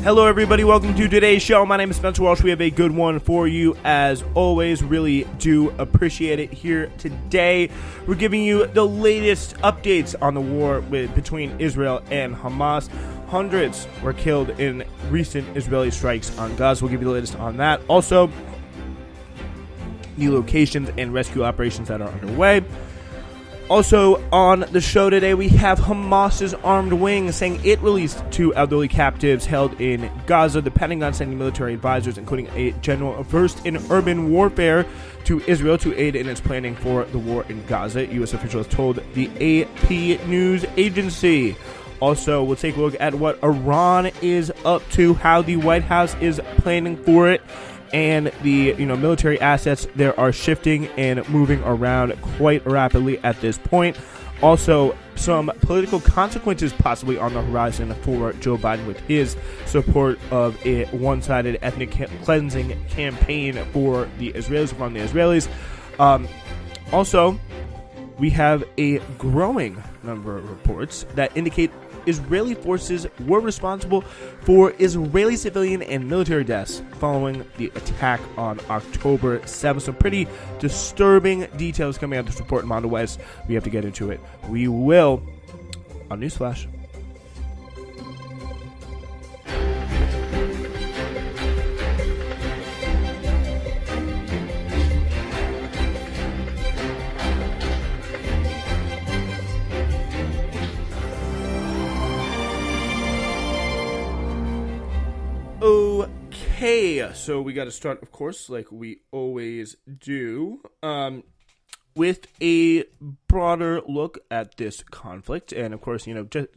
Hello, everybody. Welcome to today's show. My name is Spencer Walsh. We have a good one for you, as always. Really do appreciate it here today. We're giving you the latest updates on the war between Israel and Hamas. Hundreds were killed in recent Israeli strikes on Gaza. We'll give you the latest on that. Also, new locations and rescue operations that are underway. Also, on the show today, we have Hamas's armed wing saying it released 2 elderly captives held in Gaza. The Pentagon sending military advisors, including a general versed in urban warfare, to Israel to aid in its planning for the war in Gaza, U.S. officials told the AP news agency. Also, we'll take a look at what Iran is up to, how the White House is planning for it, and the military assets there are shifting and moving around quite rapidly at this point. Also, some political consequences possibly on the horizon for Joe Biden with his support of a one-sided ethnic cleansing campaign for the Israelis, from the Israelis. Also, we have a growing number of reports that indicate Israeli forces were responsible for Israeli civilian and military deaths following the attack on October 7th. Some pretty disturbing details coming out of this report in Mondo West. We have to get into it. We will on Newsflash. Okay, so we got to start, of course, like we always do, with a broader look at this conflict. And of course,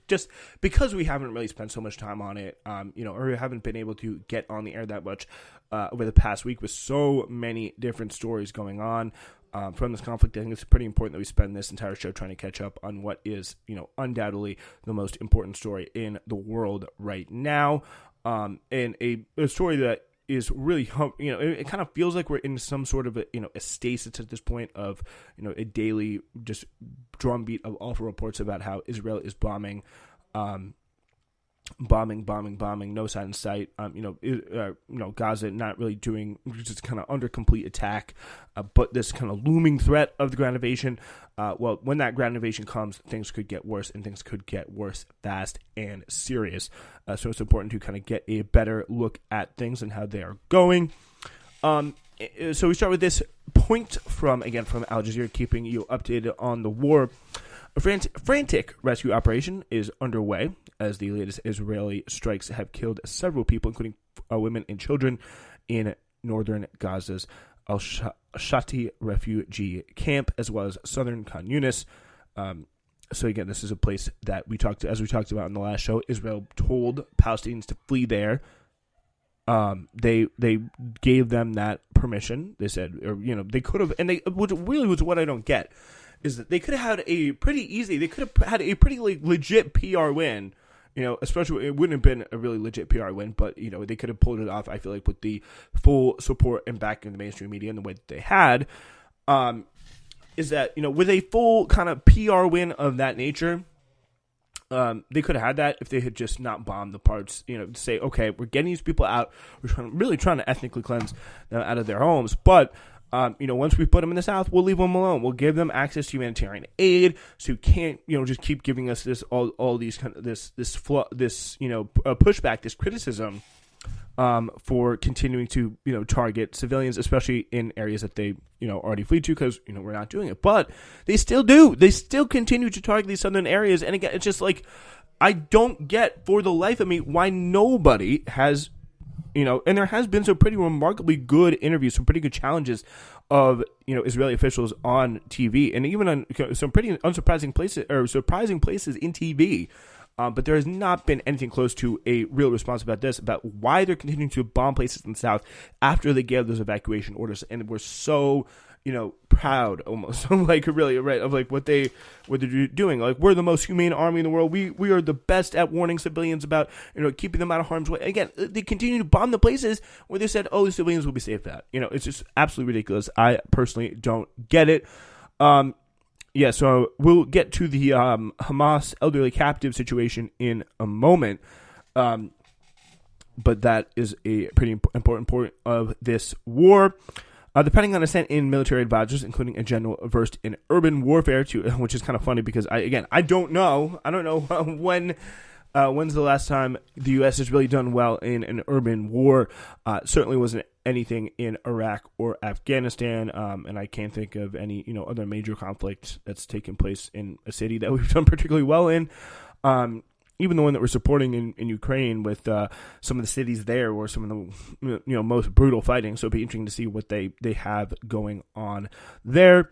just because we haven't really spent so much time on it, or haven't been able to get on the air that much over the past week with so many different stories going on from this conflict, I think it's pretty important that we spend this entire show trying to catch up on what is, undoubtedly the most important story in the world right now. And a story that is really, it kind of feels like we're in some sort of a stasis at this point of, a daily just drumbeat of awful reports about how Israel is bombing, no sign in sight. Gaza not really doing, just kind of under complete attack, but this kind of looming threat of the ground invasion. Well, when that ground invasion comes, things could get worse, and things could get worse fast and serious. So it's important to kind of get a better look at things and how they are going. So we start with this point from Al Jazeera, keeping you updated on the war. A frantic rescue operation is underway as the latest Israeli strikes have killed several people, including women and children, in northern Gaza's Al-Shati refugee camp, as well as southern Khan Yunis. So again, this is a place that as we talked about in the last show, Israel told Palestinians to flee there. They gave them that permission. They said, they could have, and which really was what I don't get, is that they could have had a pretty legit PR win, especially it wouldn't have been a really legit PR win, but, they could have pulled it off, I feel like, with the full support and backing of the mainstream media in the way that they had, is that, with a full kind of PR win of that nature, they could have had that if they had just not bombed the parts, to say, okay, we're getting these people out, we're really trying to ethnically cleanse them out of their homes, but once we put them in the South, we'll leave them alone. We'll give them access to humanitarian aid, so you can't, just keep giving us this all these kind of pushback, this criticism, for continuing to target civilians, especially in areas that they already flee to, because we're not doing it. But they still do. They still continue to target these southern areas, and again, it's just like I don't get for the life of me why nobody has. And there has been some pretty remarkably good interviews, some pretty good challenges of, Israeli officials on TV, and even on some pretty surprising places in TV. But there has not been anything close to a real response about this, about why they're continuing to bomb places in the South after they gave those evacuation orders. And we're so, proud almost, like really, right, of like what they're doing. Like, we're the most humane army in the world. We are the best at warning civilians about, keeping them out of harm's way. Again, they continue to bomb the places where they said, oh, the civilians will be safe at. It's just absolutely ridiculous. I personally don't get it. Yeah, so we'll get to the Hamas elderly captive situation in a moment. but that is a pretty important part of this war. The Pentagon has sent in military advisors, including a general versed in urban warfare, which is kind of funny because I don't know when's the last time the U.S. has really done well in an urban war. Certainly wasn't anything in Iraq or Afghanistan, and I can't think of any other major conflict that's taken place in a city that we've done particularly well in. Even the one that we're supporting in Ukraine with some of the cities there or some of the most brutal fighting. So it'll be interesting to see what they have going on there.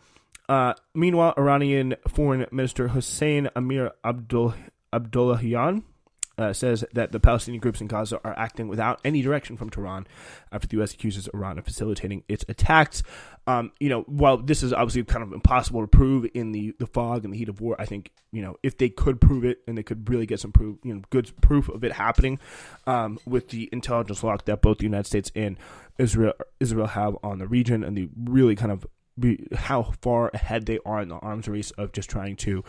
Meanwhile, Iranian Foreign Minister Hossein Amir Abdullahian says that the Palestinian groups in Gaza are acting without any direction from Tehran after the U.S. accuses Iran of facilitating its attacks. While this is obviously kind of impossible to prove in the fog and the heat of war, I think, if they could prove it and they could really get some proof, good proof of it happening with the intelligence lock that both the United States and Israel have on the region, and the really kind of how far ahead they are in the arms race of just trying to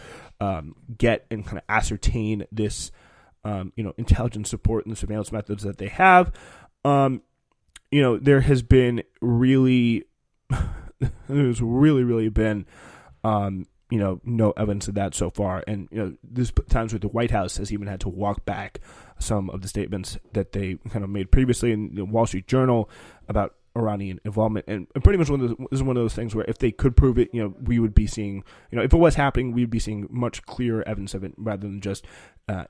get and kind of ascertain this intelligence support and the surveillance methods that they have. There has been really, there's really been, no evidence of that so far. And, there's times where the White House has even had to walk back some of the statements that they kind of made previously in the Wall Street Journal about Iranian involvement. And pretty much this is one of those things where if they could prove it, we would be seeing, if it was happening, we'd be seeing much clearer evidence of it rather than just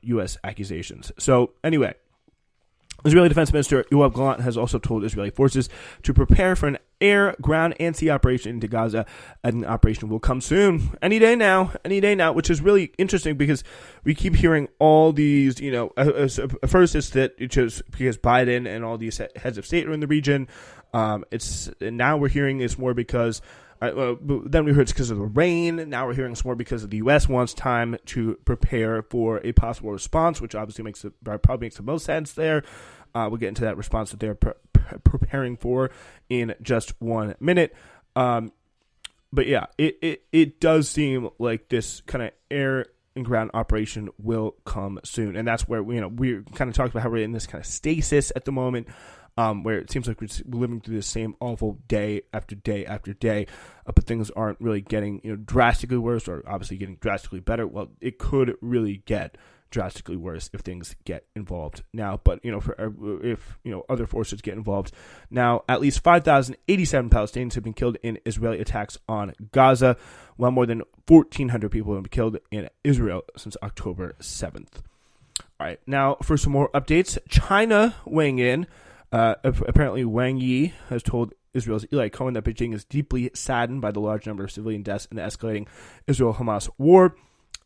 U.S. accusations. So anyway, Israeli Defense Minister Yoav Gallant has also told Israeli forces to prepare for an air, ground, and sea operation into Gaza, and the operation will come soon, any day now, which is really interesting because we keep hearing all these, first it's that it's just because Biden and all these heads of state are in the region. Now we're hearing it's more because then we heard it's because of the rain. Now we're hearing it's more because of the U.S. wants time to prepare for a possible response, which obviously probably makes the most sense there. We'll get into that response that they're preparing for in just 1 minute. But yeah, it does seem like this kind of air and ground operation will come soon, and that's where we're kind of talking about how we're in this kind of stasis at the moment. Where it seems like we're living through the same awful day after day after day, but things aren't really getting drastically worse, or obviously getting drastically better. Well, it could really get drastically worse if things get involved now. But if other forces get involved now, at least 5,087 Palestinians have been killed in Israeli attacks on Gaza, while more than 1,400 people have been killed in Israel since October 7th. All right, now for some more updates. China weighing in. Apparently, Wang Yi has told Israel's Eli Cohen that Beijing is deeply saddened by the large number of civilian deaths in the escalating Israel-Hamas war.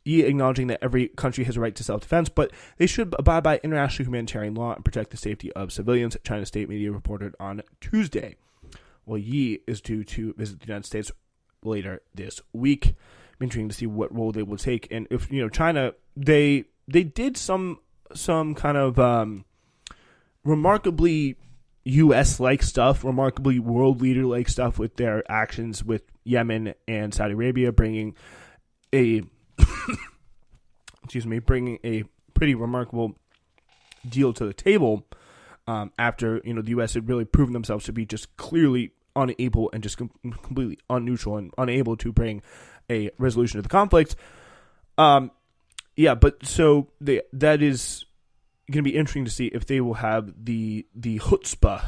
Yi acknowledging that every country has a right to self-defense, but they should abide by international humanitarian law and protect the safety of civilians, China's state media reported on Tuesday. Well, Yi is due to visit the United States later this week. Interesting to see what role they will take. And if, China, they did some kind of remarkably U.S.-like stuff, remarkably world leader-like stuff with their actions with Yemen and Saudi Arabia, bringing a pretty remarkable deal to the table after the U.S. had really proven themselves to be just clearly unable and just completely unneutral and unable to bring a resolution to the conflict. But so that is going to be interesting to see if they will have the chutzpah,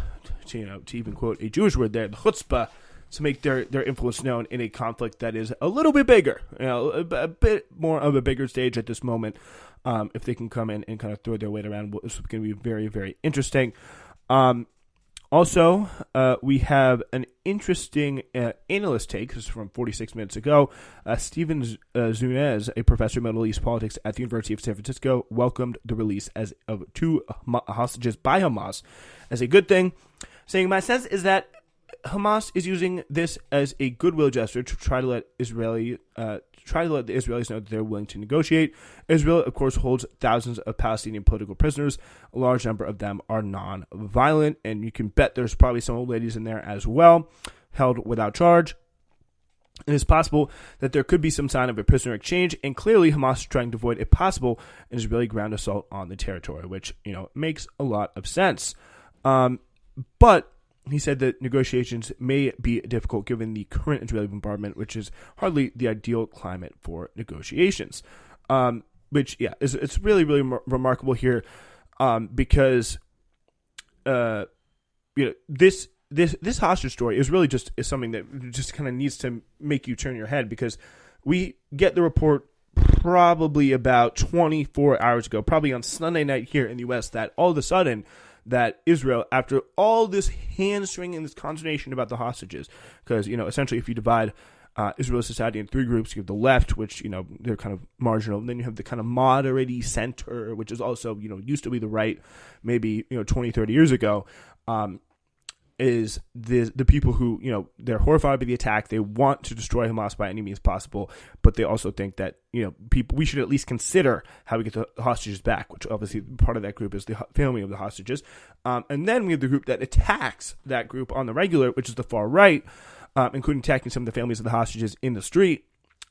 to even quote a Jewish word there, the chutzpah, to make their influence known in a conflict that is a little bit bigger, a bit more of a bigger stage at this moment. If they can come in and kind of throw their weight around, this is going to be very, very interesting. Also, we have an interesting analyst take. This is from 46 minutes ago. Stephen Zunez, a professor of Middle East politics at the University of San Francisco, welcomed the release of 2 hostages by Hamas as a good thing, saying, "My sense is that Hamas is using this as a goodwill gesture to try to let the Israelis know that they're willing to negotiate. Israel, of course, holds thousands of Palestinian political prisoners. A large number of them are non-violent, and you can bet there's probably some old ladies in there as well, held without charge. It is possible that there could be some sign of a prisoner exchange, and clearly Hamas is trying to avoid a possible Israeli ground assault on the territory, which, makes a lot of sense. But he said that negotiations may be difficult given the current Israeli bombardment, which is hardly the ideal climate for negotiations. It's really, really remarkable here, because this hostage story is really is something that just kind of needs to make you turn your head, because we get the report probably about 24 hours ago, probably on Sunday night here in the U.S., that all of a sudden that Israel, after all this hand-stringing and this consternation about the hostages, because, essentially if you divide Israeli society in three groups, you have the left, which, they're kind of marginal, and then you have the kind of moderate center, which is also, used to be the right, maybe, 20, 30 years ago, is the people who, they're horrified by the attack. They want to destroy Hamas by any means possible, but they also think that, we should at least consider how we get the hostages back, which obviously part of that group is the family of the hostages. And then we have the group that attacks that group on the regular, which is the far right, including attacking some of the families of the hostages in the street.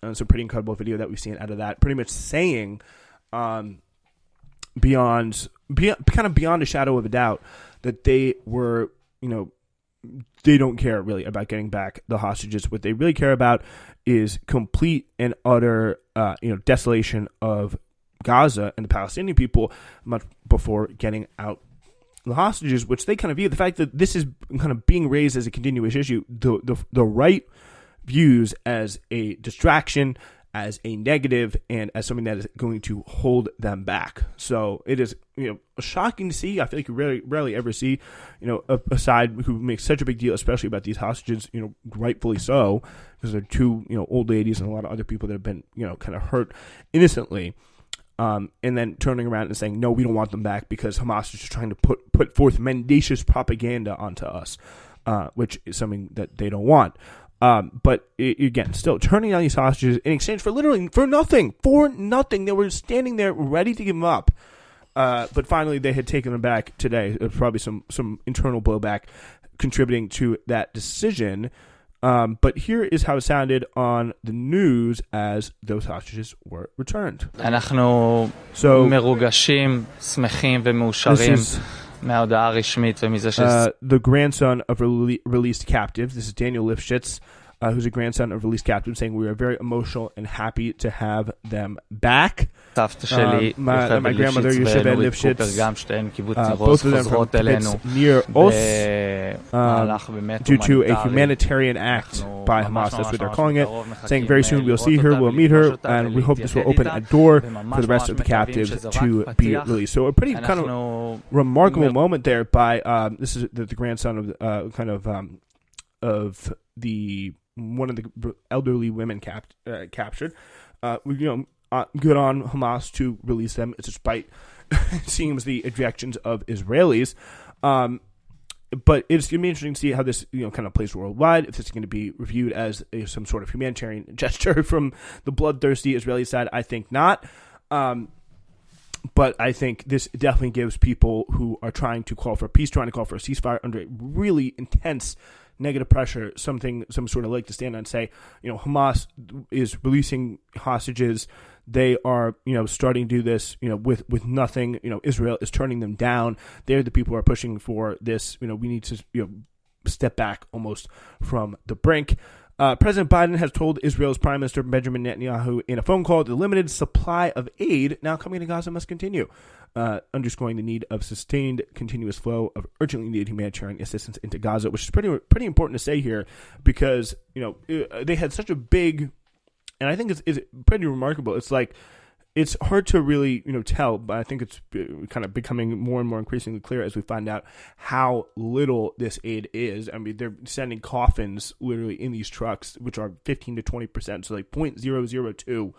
It's a pretty incredible video that we've seen out of that, pretty much saying, beyond a shadow of a doubt, that they were, they don't care really about getting back the hostages. What they really care about is complete and utter, desolation of Gaza and the Palestinian people much before getting out the hostages, which they kind of view the fact that this is kind of being raised as a continuous issue. The right views as a distraction, as a negative, and as something that is going to hold them back. So it is, shocking to see. I feel like you rarely ever see, a side who makes such a big deal, especially about these hostages, rightfully so, because they're two, old ladies and a lot of other people that have been, kind of hurt innocently. And then turning around and saying, no, we don't want them back because Hamas is just trying to put forth mendacious propaganda onto us, which is something that they don't want. But again, still turning down these hostages in exchange for nothing. They were standing there ready to give them up. But finally they had taken them back today. There's probably some internal blowback contributing to that decision. But here is how it sounded on the news as those hostages were returned. אנחנו מרוגשים, שמחים ומאושרים. The grandson of released captives. This is Daniel Lifshitz, who's a grandson of released captives, saying we are very emotional and happy to have them back. My grandmother, Yocheved Lifshitz, both of them from kibbutz near Os, due to a humanitarian act by Hamas, that's what they're calling it, saying very soon we'll see her, we'll meet her, and we hope this will open a door for the rest of the captives to be released. So a pretty kind of remarkable moment there by this is the grandson of of the one of the elderly women captured. Good on Hamas to release them, despite it seems the objections of Israelis. But it's going to be interesting to see how this kind of plays worldwide. If this is going to be reviewed as some sort of humanitarian gesture from the bloodthirsty Israeli side, I think not. But I think this definitely gives people who are trying to call for peace, trying to call for a ceasefire under really intense negative pressure, some sort of leg to stand on and say, Hamas is releasing hostages. They are, starting to do this, with nothing. Israel is turning them down. They're the people who are pushing for this. We need to, step back almost from the brink. President Biden has told Israel's Prime Minister Benjamin Netanyahu in a phone call the limited supply of aid now coming to Gaza must continue, underscoring the need of sustained, continuous flow of urgently needed humanitarian assistance into Gaza, which is pretty important to say here because, they had such a big, and I think it's pretty remarkable. It's like, it's hard to really, tell, but I think it's kind of becoming more and more increasingly clear as we find out how little this aid is. I mean, they're sending coffins literally in these trucks, which are 15 to 20%, so like 0.002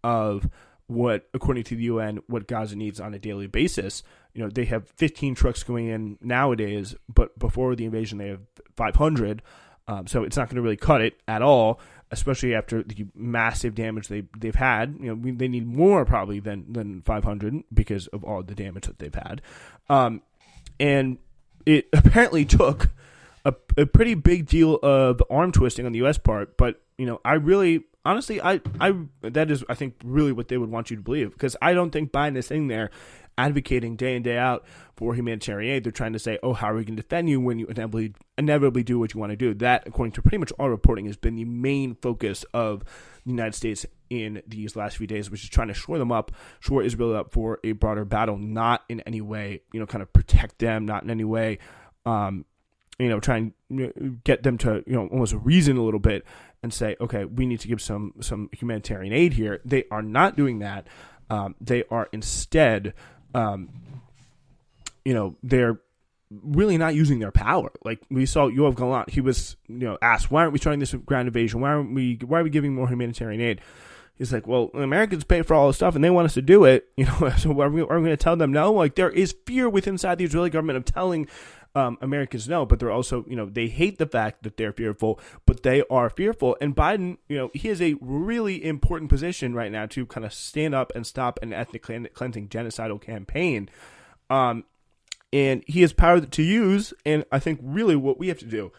of what, according to the UN, what Gaza needs on a daily basis. They have 15 trucks going in nowadays, but before the invasion, they have 500. So it's not going to really cut it at all, especially after the massive damage they've had. They need more probably than 500 because of all the damage that they've had. And it apparently took a pretty big deal of arm twisting on the U.S. part. But, I really, honestly, that is, I think, really what they would want you to believe. Because I don't think Biden is sitting there advocating day in, day out for humanitarian aid. They're trying to say, oh, how are we going to defend you when you inevitably do what you want to do? That, according to pretty much all reporting, has been the main focus of the United States in these last few days, which is trying to shore Israel up for a broader battle, not in any way, kind of protect them, not in any way, try and get them to, almost reason a little bit and say, okay, we need to give some humanitarian aid here. They are not doing that. They are instead, they're really not using their power. Like we saw Yoav Gallant, he was, asked, why aren't we starting this ground invasion? Why are we giving more humanitarian aid? He's like, well, Americans pay for all this stuff and they want us to do it. So are we going to tell them no? Like there is fear within inside the Israeli government of telling Americans no, but they're also, they hate the fact that they're fearful, but they are fearful. And Biden, he has a really important position right now to kind of stand up and stop an ethnic cleansing genocidal campaign. And he has power to use. And I think really what we have to do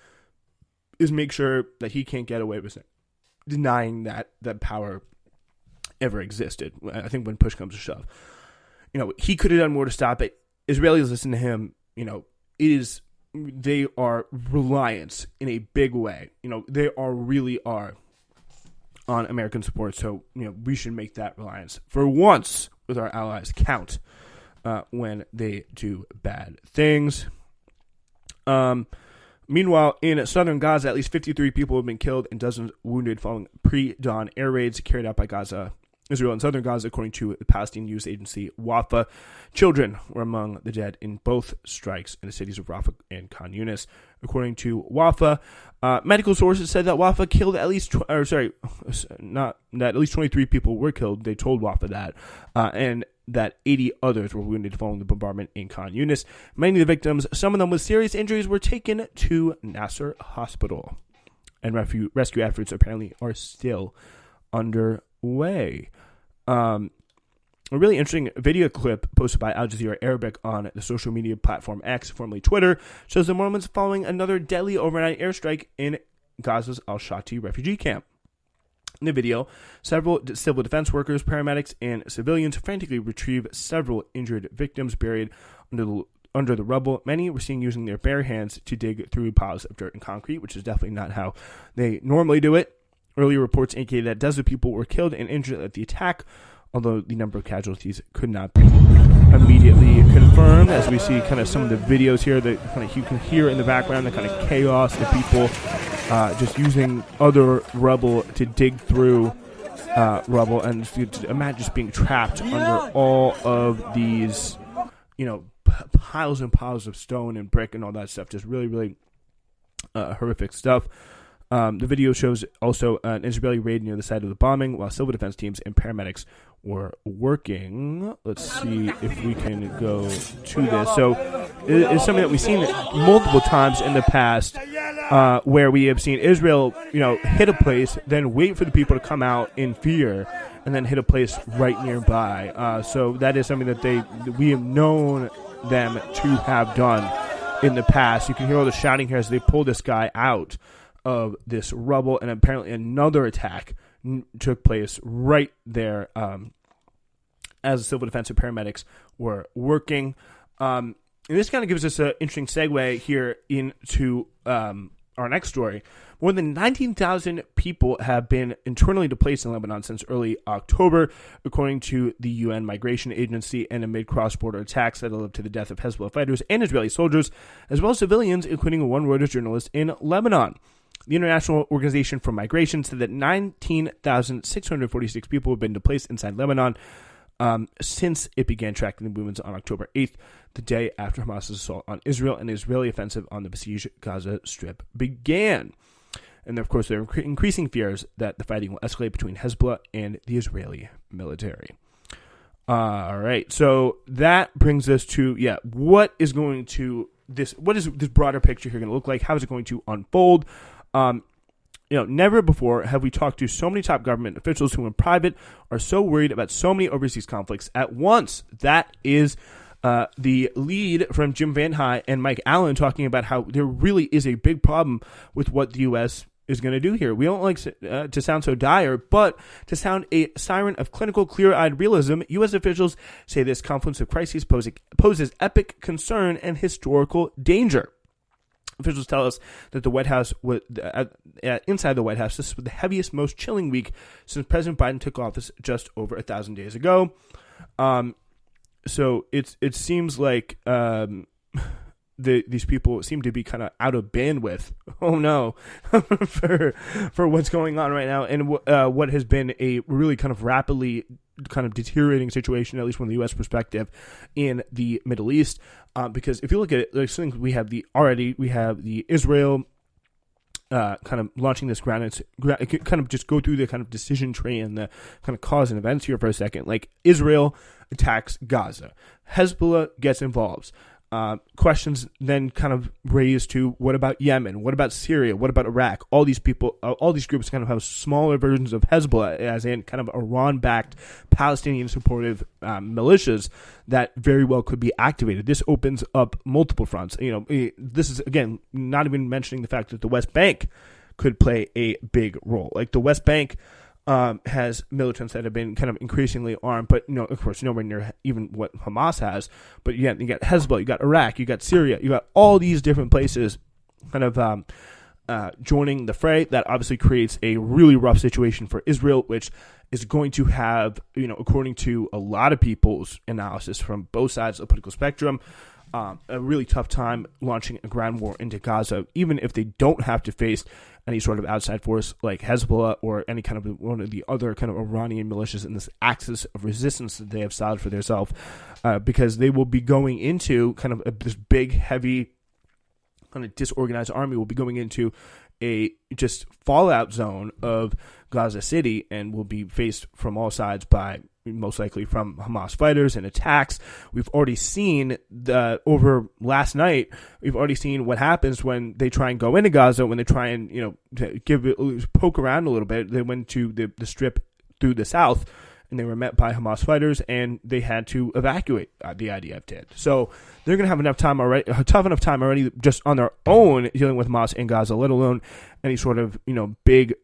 is make sure that he can't get away with denying that power ever existed. I think when push comes to shove, he could have done more to stop it. Israelis listen to him, they are reliant in a big way. They really are on American support. So, we should make that reliance for once with our allies count when they do bad things. Meanwhile, in southern Gaza, at least 53 people have been killed and dozens wounded following pre-dawn air raids carried out by Israel in southern Gaza, according to the Palestinian news agency Wafa. Children were among the dead in both strikes in the cities of Rafah and Khan Yunis. According to Wafa, medical sources said that Wafa killed at least 23 people were killed. They told Wafa that, and that 80 others were wounded following the bombardment in Khan Yunis. Many of the victims, some of them with serious injuries, were taken to Nasser Hospital, and rescue efforts apparently are still underway. A really interesting video clip posted by Al Jazeera Arabic on the social media platform X, formerly Twitter, shows the moments following another deadly overnight airstrike in Gaza's Al-Shati refugee camp. In the video, several civil defense workers, paramedics, and civilians frantically retrieve several injured victims buried under the rubble. Many were seen using their bare hands to dig through piles of dirt and concrete, which is definitely not how they normally do it. Earlier reports indicated that dozens of people were killed and injured at the attack, although the number of casualties could not be immediately confirmed. As we see kind of some of the videos here that kind of you can hear in the background, the kind of chaos, the people just using other rubble to dig through rubble, and to imagine just being trapped under all of these, piles and piles of stone and brick and all that stuff. Just really, really horrific stuff. The video shows also an Israeli raid near the site of the bombing while civil defense teams and paramedics were working. Let's see if we can go to this. So it's something that we've seen multiple times in the past where we have seen Israel, hit a place, then wait for the people to come out in fear, and then hit a place right nearby. So that is something that we have known them to have done in the past. You can hear all the shouting here as they pull this guy out of this rubble, and apparently another attack took place right there as civil defense and paramedics were working. And this kind of gives us an interesting segue here into our next story. More than 19,000 people have been internally displaced in Lebanon since early October, according to the UN Migration Agency, and amid cross-border attacks that led to the death of Hezbollah fighters and Israeli soldiers, as well as civilians, including one Reuters journalist in Lebanon. The International Organization for Migration said that 19,646 people have been displaced inside Lebanon since it began tracking the movements on October 8th, the day after Hamas' assault on Israel and the Israeli offensive on the besieged Gaza Strip began. And, of course, there are increasing fears that the fighting will escalate between Hezbollah and the Israeli military. All right, so that brings us to, what is this broader picture here going to look like? How is it going to unfold? Never before have we talked to so many top government officials who in private are so worried about so many overseas conflicts at once. That is the lead from Jim Van High and Mike Allen talking about how there really is a big problem with what the U.S. is going to do here. We don't like to sound so dire, but to sound a siren of clinical, clear-eyed realism, U.S. officials say this confluence of crises poses epic concern and historical danger. Officials tell us that the White House, inside the White House, this was the heaviest, most chilling week since President Biden took office just over 1,000 days ago. So it seems like these people seem to be kind of out of bandwidth. Oh no, for what's going on right now, and what has been a really kind of rapidly kind of deteriorating situation, at least from the U.S. perspective, in the Middle East. Because if you look at it, there's things we have the Israel kind of launching this ground. Kind of just go through the kind of decision tree and the kind of cause and events here for a second. Like Israel attacks Gaza, Hezbollah gets involved. Questions then kind of raised to what about Yemen? What about Syria? What about Iraq? All these people, all these groups kind of have smaller versions of Hezbollah, as in kind of Iran-backed, Palestinian-supportive militias that very well could be activated. This opens up multiple fronts. This is, again, not even mentioning the fact that the West Bank could play a big role. Like the West Bank has militants that have been kind of increasingly armed, but of course, nowhere near even what Hamas has. But you got Hezbollah, you got Iraq, you got Syria, you got all these different places kind of joining the fray. That obviously creates a really rough situation for Israel, which is going to have, according to a lot of people's analysis from both sides of the political spectrum, a really tough time launching a ground war into Gaza, even if they don't have to face any sort of outside force like Hezbollah or any kind of one of the other kind of Iranian militias in this axis of resistance that they have solid for themselves, because they will be going into kind of this big, heavy, kind of disorganized army will be going into a just fallout zone of Gaza City and will be faced from all sides by most likely from Hamas fighters and attacks. We've already seen over last night, we've already seen what happens when they try and go into Gaza, when they try and, poke around a little bit. They went to the strip through the south and they were met by Hamas fighters and they had to evacuate, the IDF did. So they're going to have a tough enough time already just on their own dealing with Hamas in Gaza, let alone any sort of, big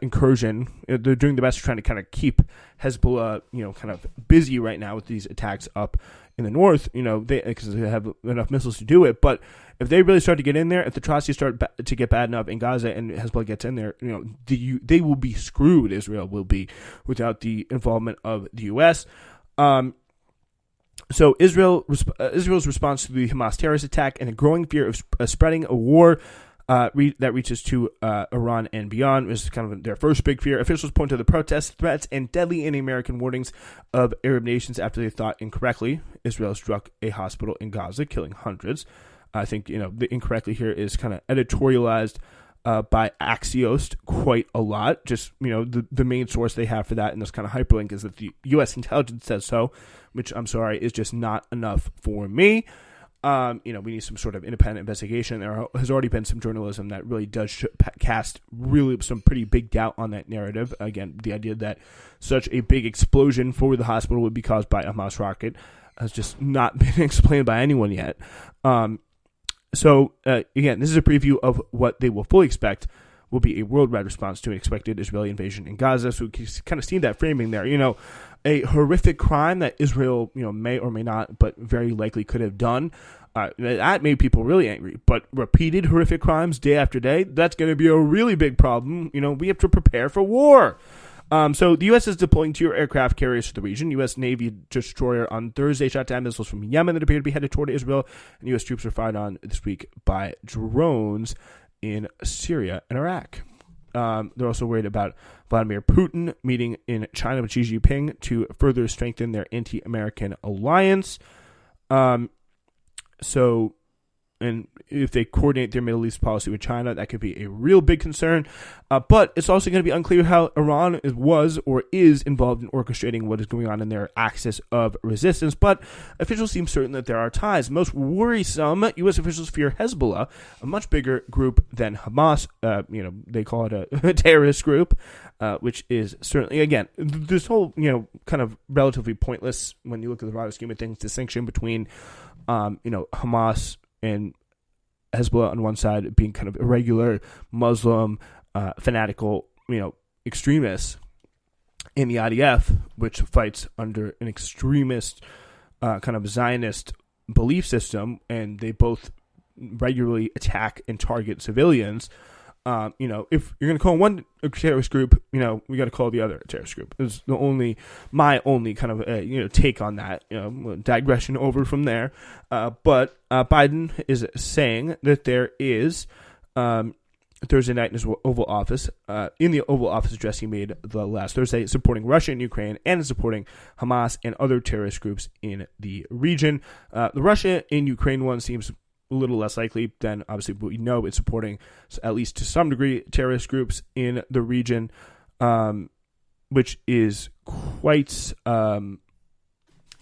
incursion. They're doing the best trying to kind of keep Hezbollah, kind of busy right now with these attacks up in the north, because they have enough missiles to do it. But if they really start to get in there, if the atrocities start to get bad enough in Gaza and Hezbollah gets in there, they will be screwed. Israel will be without the involvement of the U.S. So Israel's response to the Hamas terrorist attack and a growing fear of spreading a war that reaches to Iran and beyond is kind of their first big fear. Officials point to the protests, threats, and deadly anti-American warnings of Arab nations after they thought incorrectly Israel struck a hospital in Gaza, killing hundreds. I think, the incorrectly here is kind of editorialized by Axios quite a lot. Just, the main source they have for that in this kind of hyperlink is that the U.S. intelligence says so, which I'm sorry is just not enough for me. We need some sort of independent investigation. There has already been some journalism that really does cast really some pretty big doubt on that narrative. Again, the idea that such a big explosion for the hospital would be caused by a Hamas rocket has just not been explained by anyone yet. So again, this is a preview of what they will fully expect will be a worldwide response to an expected Israeli invasion in Gaza. So we can kind of see that framing there. A horrific crime that Israel, may or may not, but very likely could have done. That made people really angry. But repeated horrific crimes day after day, that's going to be a really big problem. We have to prepare for war. So the U.S. is deploying 2 aircraft carriers to the region. U.S. Navy destroyer on Thursday shot down missiles from Yemen that appeared to be headed toward Israel. And U.S. troops were fired on this week by drones in Syria and Iraq. They're also worried about Vladimir Putin meeting in China with Xi Jinping to further strengthen their anti-American alliance. So And if they coordinate their Middle East policy with China, that could be a real big concern. But it's also going to be unclear how Iran was or is involved in orchestrating what is going on in their axis of resistance. But officials seem certain that there are ties. Most worrisome, U.S. officials fear Hezbollah, a much bigger group than Hamas. They call it a terrorist group, which is certainly, again, this whole, kind of relatively pointless when you look at the broader scheme of things, distinction between, Hamas and Hezbollah on one side being kind of irregular Muslim, fanatical, extremists, in the IDF, which fights under an extremist kind of Zionist belief system, and they both regularly attack and target civilians. If you're going to call one a terrorist group, we got to call the other a terrorist group. It's my only kind of, take on that, digression over from there. But Biden is saying that there is, Thursday night in his Oval Office, in the Oval Office address he made the last Thursday, supporting Russia and Ukraine and supporting Hamas and other terrorist groups in the region. The Russia and Ukraine one seems a little less likely than obviously we know it's supporting, at least to some degree, terrorist groups in the region, which is quite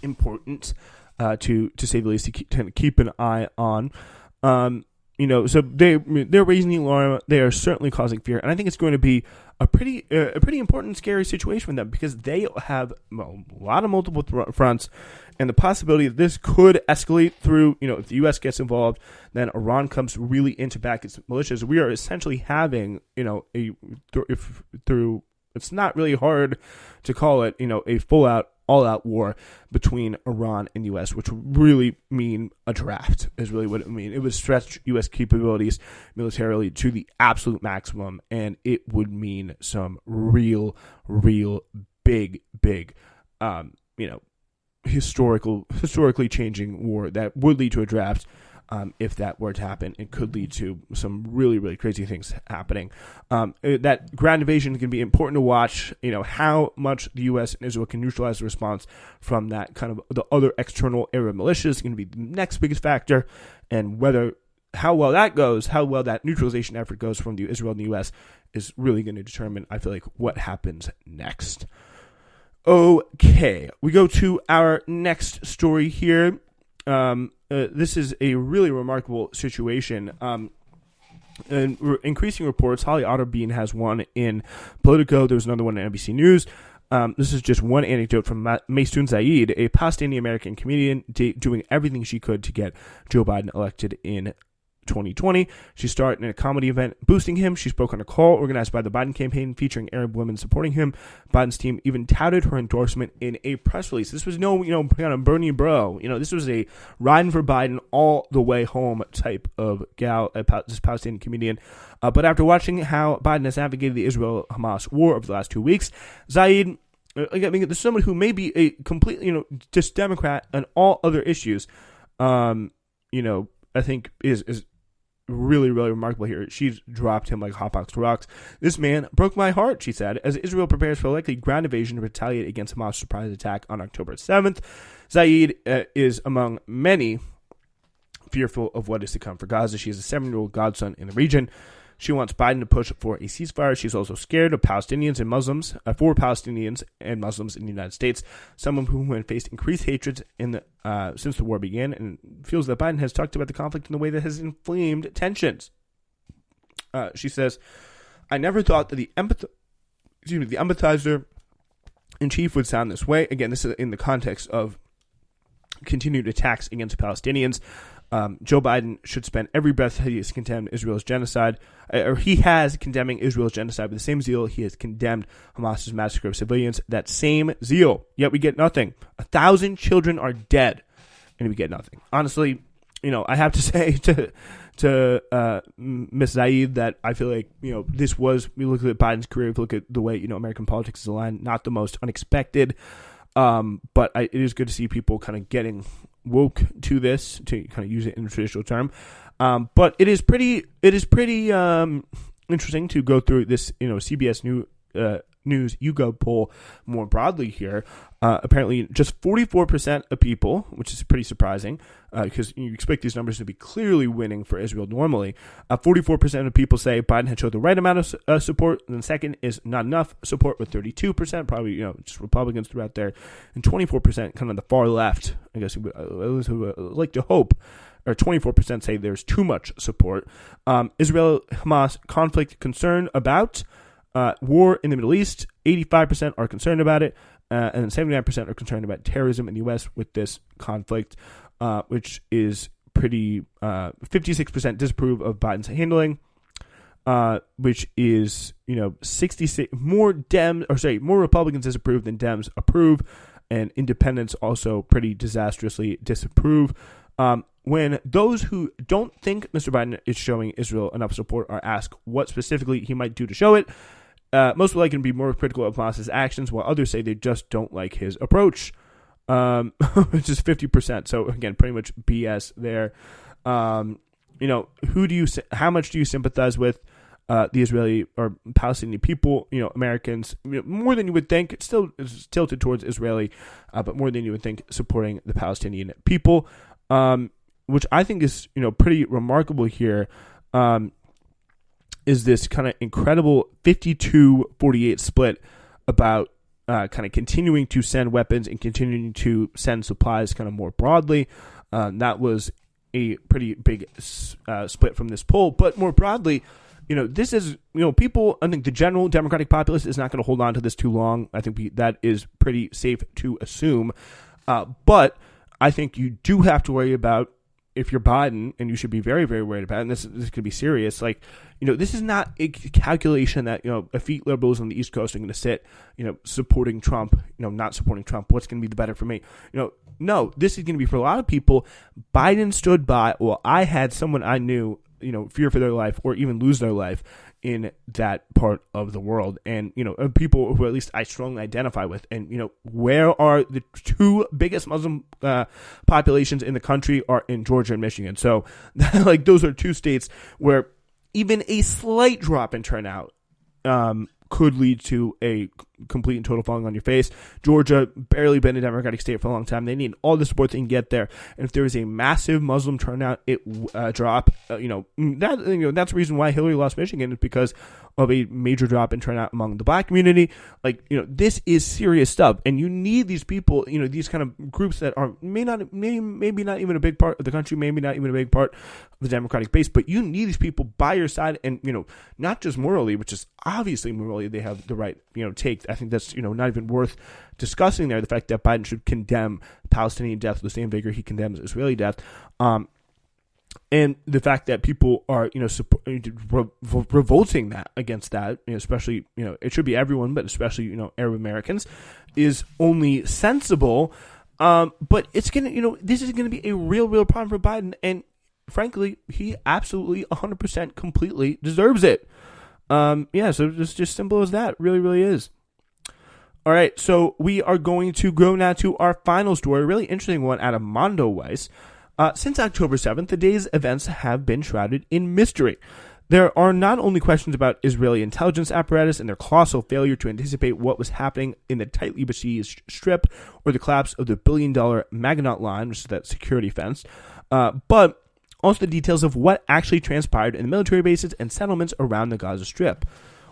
important to say the least, to keep an eye on. So they're raising the alarm. They are certainly causing fear, and I think it's going to be a pretty important, scary situation for them because they have a lot of multiple fronts, and the possibility that this could escalate through. If the U.S. gets involved, then Iran comes really into back its militias. We are essentially having, through it's not really hard to call it, a full out, all out war between Iran and the U.S., which would really mean a draft is really what it would mean. It would stretch U.S. capabilities militarily to the absolute maximum, and it would mean some real big, historically changing war that would lead to a draft. If that were to happen, it could lead to some really crazy things happening. That ground invasion is going to be important to watch, how much the U.S. and Israel can neutralize the response from that kind of the other external Arab militias is going to be the next biggest factor, and how well that goes, how well that neutralization effort goes from Israel and the U.S. is really going to determine, I feel like, what happens next. Okay, we go to our next story here. This is a really remarkable situation. And increasing reports, Holly Otterbein has one in Politico. There's another one in NBC News. This is just one anecdote from Maysoon Zayed, a Palestinian-American comedian doing everything she could to get Joe Biden elected in 2020. She started in a comedy event boosting him. She spoke on a call organized by the Biden campaign featuring Arab women supporting him. Biden's team even touted her endorsement in a press release. This was no, kind of Bernie bro. This was a riding for Biden all the way home type of gal, this Palestinian comedian. But after watching how Biden has navigated the Israel-Hamas war over the last 2 weeks, Zayed, this is someone who may be a completely, just Democrat on all other issues, I think is really remarkable here. She's dropped him like hotbox rocks. This man broke my heart, she said, as Israel prepares for a likely ground invasion to retaliate against Hamas' surprise attack on October 7th. Zayed is among many fearful of what is to come for Gaza. She is a 7-year-old godson in the region. She wants Biden to push for a ceasefire. She's also scared of Palestinians and Muslims, for Palestinians and Muslims in the United States, some of whom have faced increased hatred since the war began, and feels that Biden has talked about the conflict in a way that has inflamed tensions. She says, "I never thought that the empathizer in chief would sound this way." Again, this is in the context of continued attacks against Palestinians. Joe Biden should spend every breath he has condemned Israel's genocide, or he has condemning Israel's genocide with the same zeal he has condemned Hamas's massacre of civilians. That same zeal. Yet we get nothing. 1,000 children are dead, and we get nothing. Honestly, I have to say to Ms. Zayed that I feel like, this was, we look at Biden's career, if you look at the way, American politics is aligned, not the most unexpected. But it is good to see people kind of getting woke to this, to kind of use it in a traditional term. But it is pretty interesting to go through this, CBS News YouGov poll more broadly here. Apparently, just 44% of people, which is pretty surprising because you expect these numbers to be clearly winning for Israel normally. 44% of people say Biden had showed the right amount of support. And then second is not enough support with 32%, probably just Republicans throughout there, and 24% kind of the far left. I guess who would like to hope. Or 24% say there's too much support. Israel-Hamas conflict concern about war in the Middle East. 85% are concerned about it, and 79% are concerned about terrorism in the U.S. with this conflict, which is pretty. 56% disapprove of Biden's handling, which is 66 more more Republicans disapprove than Dems approve, and independents also pretty disastrously disapprove. When those who don't think Mr. Biden is showing Israel enough support are asked what specifically he might do to show it, most will likely be more critical of Hamas's actions, while others say they just don't like his approach, which is 50%. So again, pretty much BS there. How much do you sympathize with the Israeli or Palestinian people? Americans, more than you would think. It's still tilted towards Israeli, but more than you would think supporting the Palestinian people. Which I think is, pretty remarkable here, is this kind of incredible 52-48 split about kind of continuing to send weapons and continuing to send supplies kind of more broadly. That was a pretty big split from this poll. But more broadly, this is, people, I think the general Democratic populace is not going to hold on to this too long. I think that is pretty safe to assume. But I think you do have to worry about, if you're Biden, and you should be very, very worried about it, and this could be serious, this is not a calculation that, effete liberals on the East Coast are going to sit, supporting Trump, not supporting Trump. What's going to be the better for me? No, this is going to be for a lot of people. Biden stood by, I had someone I knew, fear for their life or even lose their life in that part of the world. And, people who at least I strongly identify with. And, where are the two biggest Muslim populations in the country are in Georgia and Michigan. So, those are two states where even a slight drop in turnout could lead to a complete and total falling on your face. Georgia, barely been a Democratic state for a long time. They need all the support they can get there. And if there is a massive Muslim turnout, drop, that's the reason why Hillary lost Michigan, is because of a major drop in turnout among the black community. This is serious stuff, and you need these people, these kind of groups that are maybe not even a big part of the country, maybe not even a big part of the Democratic base, but you need these people by your side, and not just morally, which is obviously morally they have the right take. I think that's not even worth discussing there. The fact that Biden should condemn Palestinian death with the same vigor he condemns Israeli death. And the fact that people are, revolting against that, especially, it should be everyone, but especially, Arab Americans, is only sensible. But it's going to, this is going to be a real problem for Biden. And frankly, he absolutely 100% completely deserves it. So it's just simple as that. Really, really is. All right. So we are going to go now to our final story, a really interesting one out of Mondo Weiss. Since October 7th, the day's events have been shrouded in mystery. There are not only questions about Israeli intelligence apparatus and their colossal failure to anticipate what was happening in the tightly besieged strip, or the collapse of the billion-dollar Maginot Line, which is that security fence, but also the details of what actually transpired in the military bases and settlements around the Gaza Strip.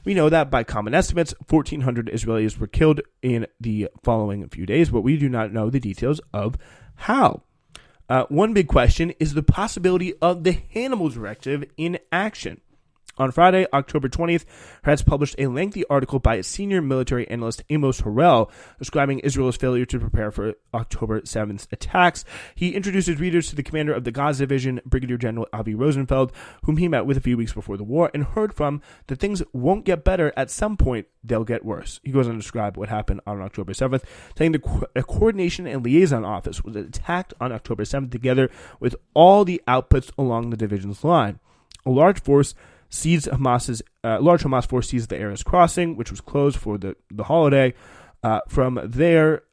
We know that by common estimates, 1,400 Israelis were killed in the following few days, but we do not know the details of how. One big question is the possibility of the Hannibal Directive in action. On Friday, October 20th, Haaretz published a lengthy article by a senior military analyst, Amos Harel, describing Israel's failure to prepare for October 7th's attacks. He introduced his readers to the commander of the Gaza Division, Brigadier General Avi Rosenfeld, whom he met with a few weeks before the war, and heard from that things won't get better. At some point, they'll get worse. He goes on to describe what happened on October 7th, saying the Coordination and Liaison Office was attacked on October 7th together with all the outputs along the division's line. A large Hamas force seized the Erez crossing, which was closed for the holiday. From there,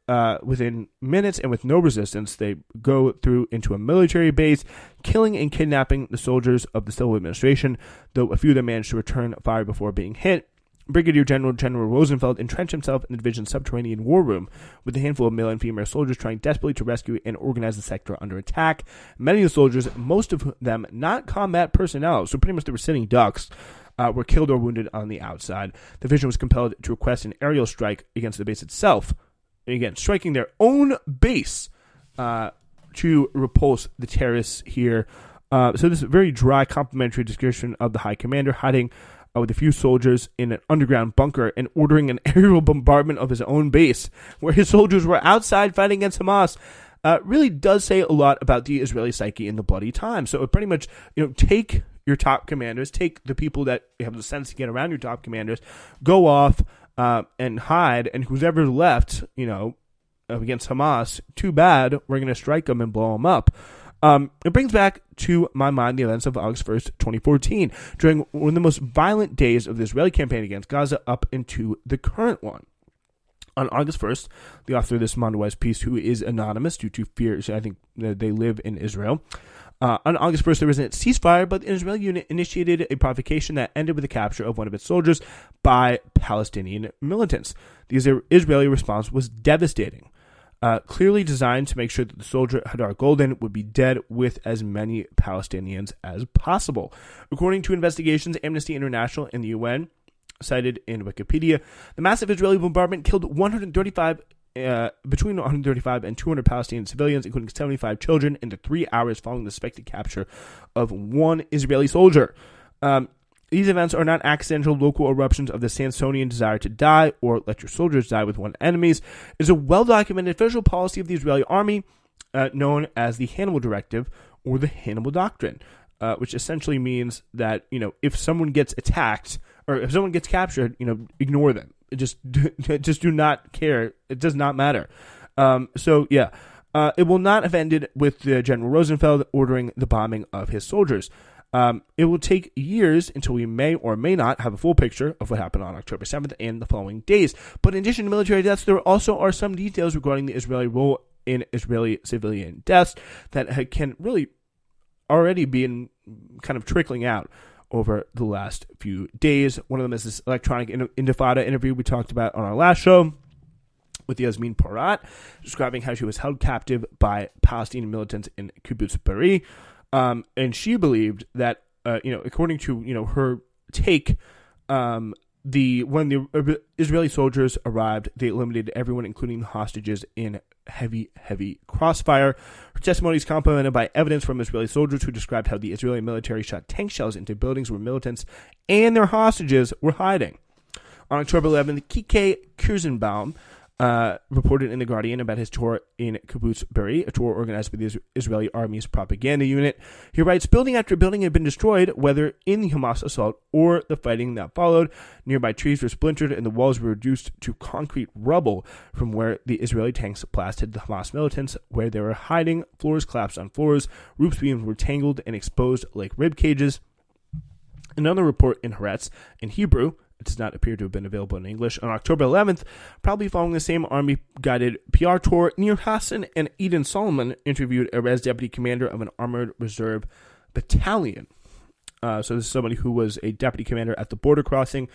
within minutes and with no resistance, they go through into a military base, killing and kidnapping the soldiers of the civil administration, though a few of them managed to return fire before being hit. Brigadier General Rosenfeld entrenched himself in the division's subterranean war room, with a handful of male and female soldiers trying desperately to rescue and organize the sector under attack. Many of the soldiers, most of them not combat personnel, so pretty much they were sitting ducks, were killed or wounded on the outside. The division was compelled to request an aerial strike against the base itself, again, striking their own base to repulse the terrorists here. So this is a very dry, complimentary description of the high commander hiding with a few soldiers in an underground bunker and ordering an aerial bombardment of his own base, where his soldiers were outside fighting against Hamas, really does say a lot about the Israeli psyche in the bloody time. So it pretty much, take your top commanders, take the people that have the sense to get around your top commanders, go off and hide, and who's ever left, against Hamas, too bad, we're going to strike them and blow them up. It brings back to my mind the events of August 1st, 2014, during one of the most violent days of the Israeli campaign against Gaza up into the current one. On August 1st, the author of this Mondoweiss piece, who is anonymous due to fear, I think they live in Israel. On August 1st, there was a ceasefire, but the Israeli unit initiated a provocation that ended with the capture of one of its soldiers by Palestinian militants. The Israeli response was devastating. Clearly designed to make sure that the soldier Hadar Golden would be dead with as many Palestinians as possible. According to investigations, Amnesty International and the UN, cited in Wikipedia, the massive Israeli bombardment killed between 135 and 200 Palestinian civilians, including 75 children, in the 3 hours following the suspected capture of one Israeli soldier. These events are not accidental local eruptions of the Sansonian desire to die or let your soldiers die with one enemies. It is a well-documented official policy of the Israeli army known as the Hannibal Directive or the Hannibal Doctrine, which essentially means that, if someone gets attacked or if someone gets captured, ignore them. Just do not care. It does not matter. It will not have ended with General Rosenfeld ordering the bombing of his soldiers. It will take years until we may or may not have a full picture of what happened on October 7th and the following days. But in addition to military deaths, there also are some details regarding the Israeli role in Israeli civilian deaths that can really already be kind of trickling out over the last few days. One of them is this electronic intifada interview we talked about on our last show with Yasmin Porat, describing how she was held captive by Palestinian militants in Kibbutz Be'eri. And she believed that, according to, her take, when the Israeli soldiers arrived, they eliminated everyone, including the hostages, in heavy crossfire. Her testimony is complemented by evidence from Israeli soldiers who described how the Israeli military shot tank shells into buildings where militants and their hostages were hiding. On October 11th, Kike Kirzenbaum reported in The Guardian about his tour in Kibbutz Be'eri, a tour organized by the Israeli Army's propaganda unit. He writes, building after building had been destroyed, whether in the Hamas assault or the fighting that followed. Nearby trees were splintered and the walls were reduced to concrete rubble from where the Israeli tanks blasted the Hamas militants, where they were hiding. Floors collapsed on floors. Roof beams were tangled and exposed like rib cages. Another report in Haaretz, in Hebrew, it does not appear to have been available in English. On October 11th, probably following the same army-guided PR tour, Nir Hassan and Eden Solomon interviewed Erez, deputy commander of an armored reserve battalion. So this is somebody who was a deputy commander at the border crossing,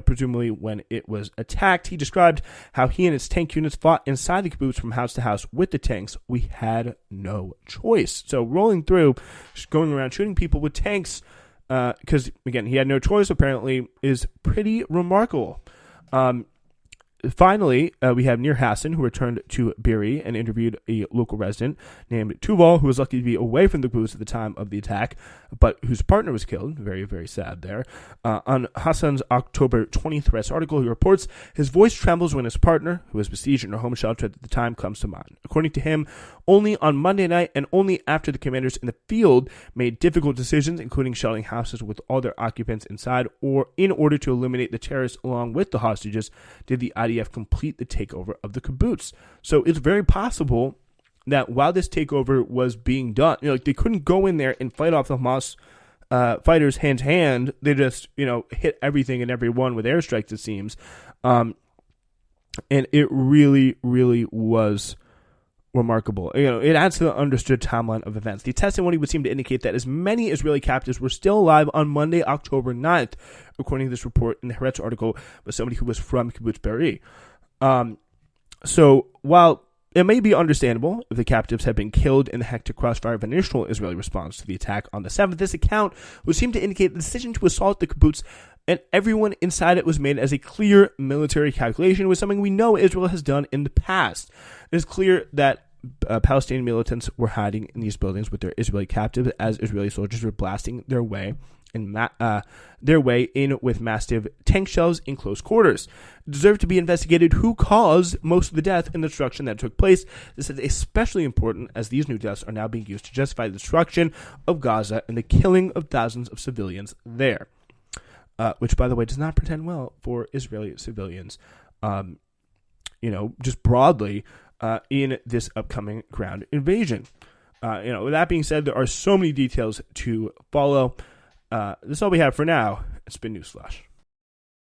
presumably when it was attacked. He described how he and his tank units fought inside the kibbutz from house to house with the tanks. We had no choice. So rolling through, just going around shooting people with tanks, because, again, he had no choice, apparently, is pretty remarkable. Finally, we have Nir Hassan, who returned to Be'eri and interviewed a local resident named Tuval, who was lucky to be away from the kibbutz at the time of the attack, but whose partner was killed. Very, very sad there. On Hassan's October 20th Haaretz article, he reports, his voice trembles when his partner, who was besieged in her home shelter at the time, comes to mind. According to him, only on Monday night and only after the commanders in the field made difficult decisions, including shelling houses with all their occupants inside, or in order to eliminate the terrorists along with the hostages, did the IDF complete the takeover of the kibbutz. So it's very possible that while this takeover was being done, they couldn't go in there and fight off the Hamas fighters hand to hand. They just, hit everything and everyone with airstrikes, it seems. And it really, really was remarkable. It adds to the understood timeline of events. The testimony would seem to indicate that as many Israeli captives were still alive on Monday, October 9th, according to this report in the Haaretz article by somebody who was from Kibbutz Be'eri. So while it may be understandable if the captives had been killed in the hectic crossfire of initial Israeli response to the attack on the 7th, this account would seem to indicate the decision to assault the kibbutz and everyone inside it was made as a clear military calculation, was something we know Israel has done in the past. It is clear that Palestinian militants were hiding in these buildings with their Israeli captives as Israeli soldiers were blasting their way in with massive tank shells in close quarters. It deserved to be investigated who caused most of the death and destruction that took place. This is especially important as these new deaths are now being used to justify the destruction of Gaza and the killing of thousands of civilians there. Which, by the way, does not pretend well for Israeli civilians, just broadly in this upcoming ground invasion. With that being said, there are so many details to follow. This is all we have for now. It's been Newsflash.